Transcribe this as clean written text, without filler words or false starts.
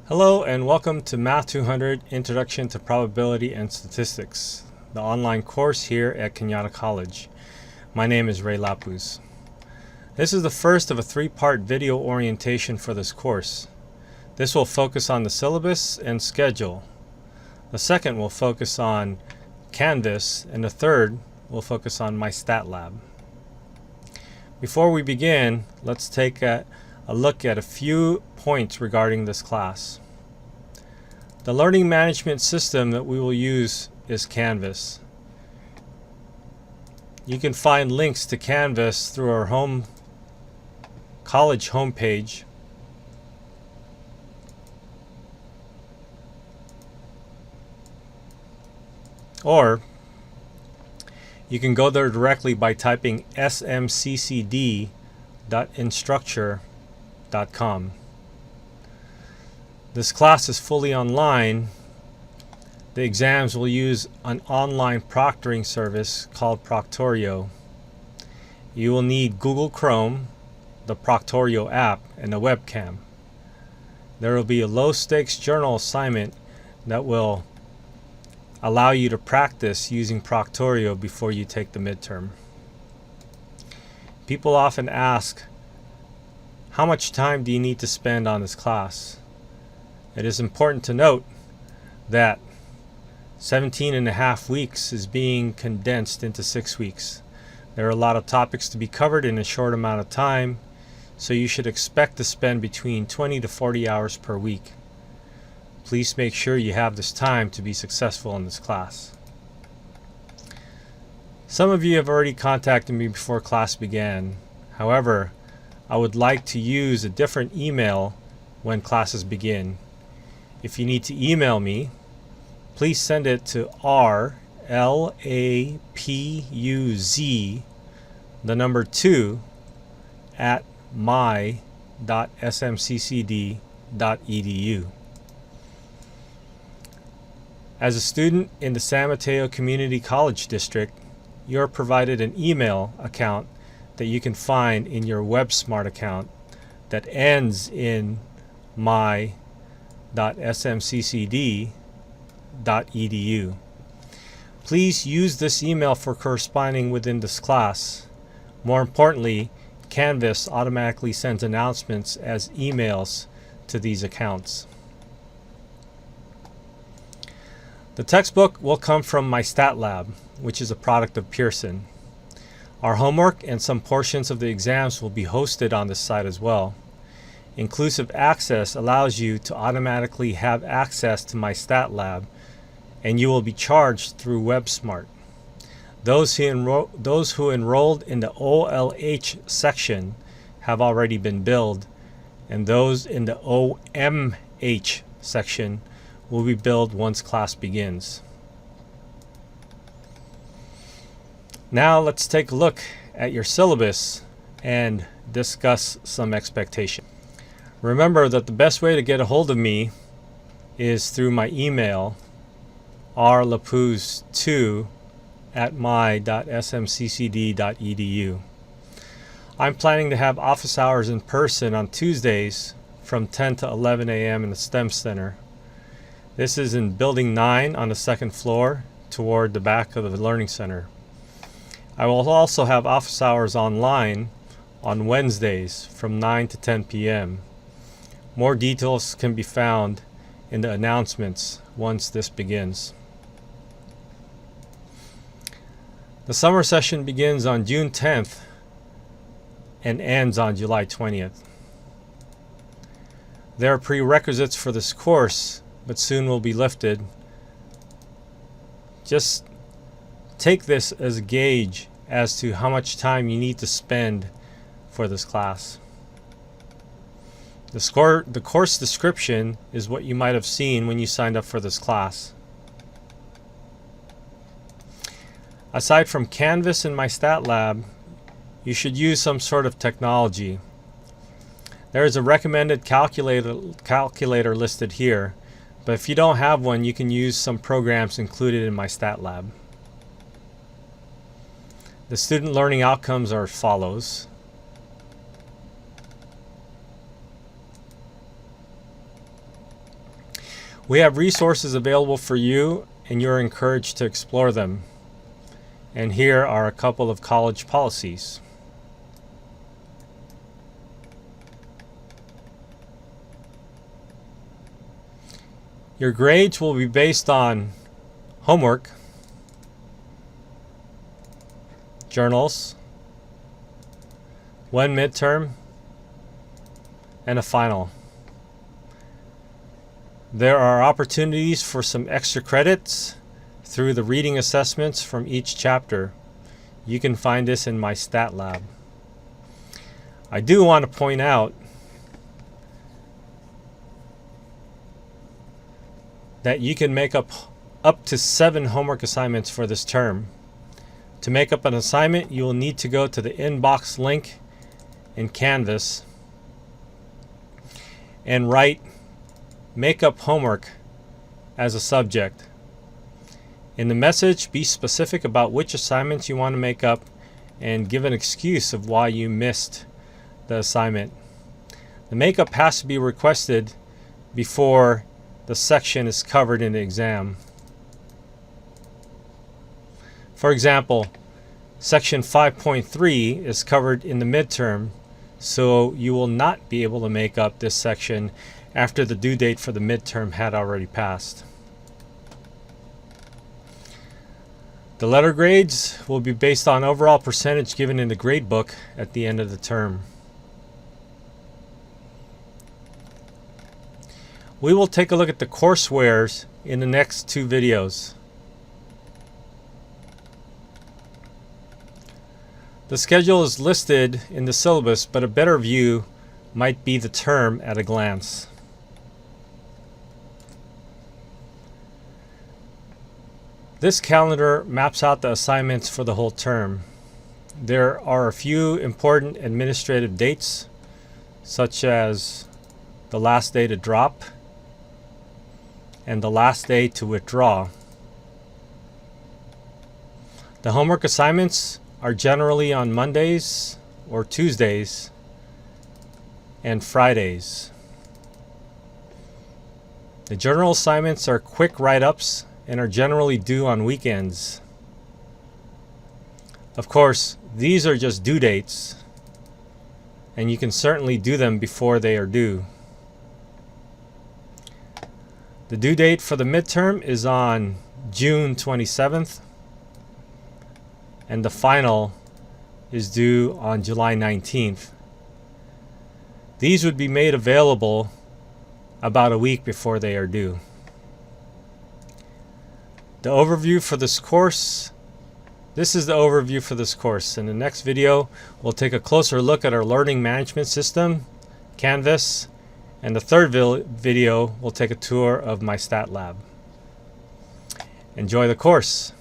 Hello and welcome to Math200 Introduction to Probability and Statistics, the online course here at Cañada College. My name is Lapuz. This is the first of a three-part video orientation for this course. This will focus on the syllabus and schedule. The second will focus on Canvas, and the third will focus on my stat lab. Before we begin, let's take a look at a few points regarding this class. The learning management system that we will use is Canvas. You can find links to Canvas through our college homepage. Or you can go there directly by typing smccd.instructure.com. This class is fully online. The exams will use an online proctoring service called Proctorio. You will need Google Chrome, the Proctorio app, and a webcam. There will be a low-stakes journal assignment that will allow you to practice using Proctorio before you take the midterm. People often ask, how much time do you need to spend on this class? It is important to note that 17.5 weeks is being condensed into 6 weeks. There are a lot of topics to be covered in a short amount of time, so you should expect to spend between 20 to 40 hours per week. Please make sure you have this time to be successful in this class. Some of you have already contacted me before class began. However, I would like to use a different email when classes begin. If you need to email me, please send it to rlapuz2@my.smccd.edu. As a student in the San Mateo Community College District, you are provided an email account that you can find in your WebSmart account that ends in my.smccd.edu. Please use this email for corresponding within this class. More importantly, Canvas automatically sends announcements as emails to these accounts. The textbook will come from my stat lab, which is a product of Pearson. Our homework and some portions of the exams will be hosted on this site as well. Inclusive access allows you to automatically have access to my stat lab, and you will be charged through WebSmart. Those who enrolled in the OLH section have already been billed, and those in the OMH section will be billed once class begins. Now let's take a look at your syllabus and discuss some expectations. Remember that the best way to get a hold of me is through my email, rlapuz2@my.smccd.edu. I'm planning to have office hours in person on Tuesdays from 10 to 11 a.m. in the STEM Center. This is in Building 9 on the second floor toward the back of the Learning Center. I will also have office hours online on Wednesdays from 9 to 10 p.m. More details can be found in the announcements once this begins. The summer session begins on June 10th and ends on July 20th. There are prerequisites for this course, but soon will be lifted. Just take this as a gauge as to how much time you need to spend for this class. The course description is what you might have seen when you signed up for this class. Aside from Canvas and my stat lab, you should use some sort of technology. There is a recommended calculator listed here, but if you don't have one, you can use some programs included in my stat lab. The student learning outcomes are as follows. We have resources available for you, and you're encouraged to explore them. And here are a couple of college policies. Your grades will be based on homework, journals, one midterm, and a final. There are opportunities for some extra credits through the reading assessments from each chapter. You can find this in my stat lab. I do want to point out that you can make up to 7 homework assignments for this term. To make up an assignment, you will need to go to the inbox link in Canvas and write "make up homework" as a subject. In the message, be specific about which assignments you want to make up and give an excuse of why you missed the assignment. The makeup has to be requested before the section is covered in the exam. For example, section 5.3 is covered in the midterm, so you will not be able to make up this section after the due date for the midterm had already passed. The letter grades will be based on overall percentage given in the grade book at the end of the term. We will take a look at the coursewares in the next 2 videos. The schedule is listed in the syllabus, but a better view might be the term at a glance. This calendar maps out the assignments for the whole term. There are a few important administrative dates, such as the last day to drop and the last day to withdraw. The homework assignments are generally on Mondays or Tuesdays and Fridays. The journal assignments are quick write-ups and are generally due on weekends. Of course, these are just due dates, and you can certainly do them before they are due. The due date for the midterm is on June 27th, and the final is due on July 19th. These would be made available about a week before they are due. The overview for this course. This is the overview for this course. In the next video, we'll take a closer look at our learning management system, Canvas, and the third video, we'll take a tour of my stat lab. Enjoy the course.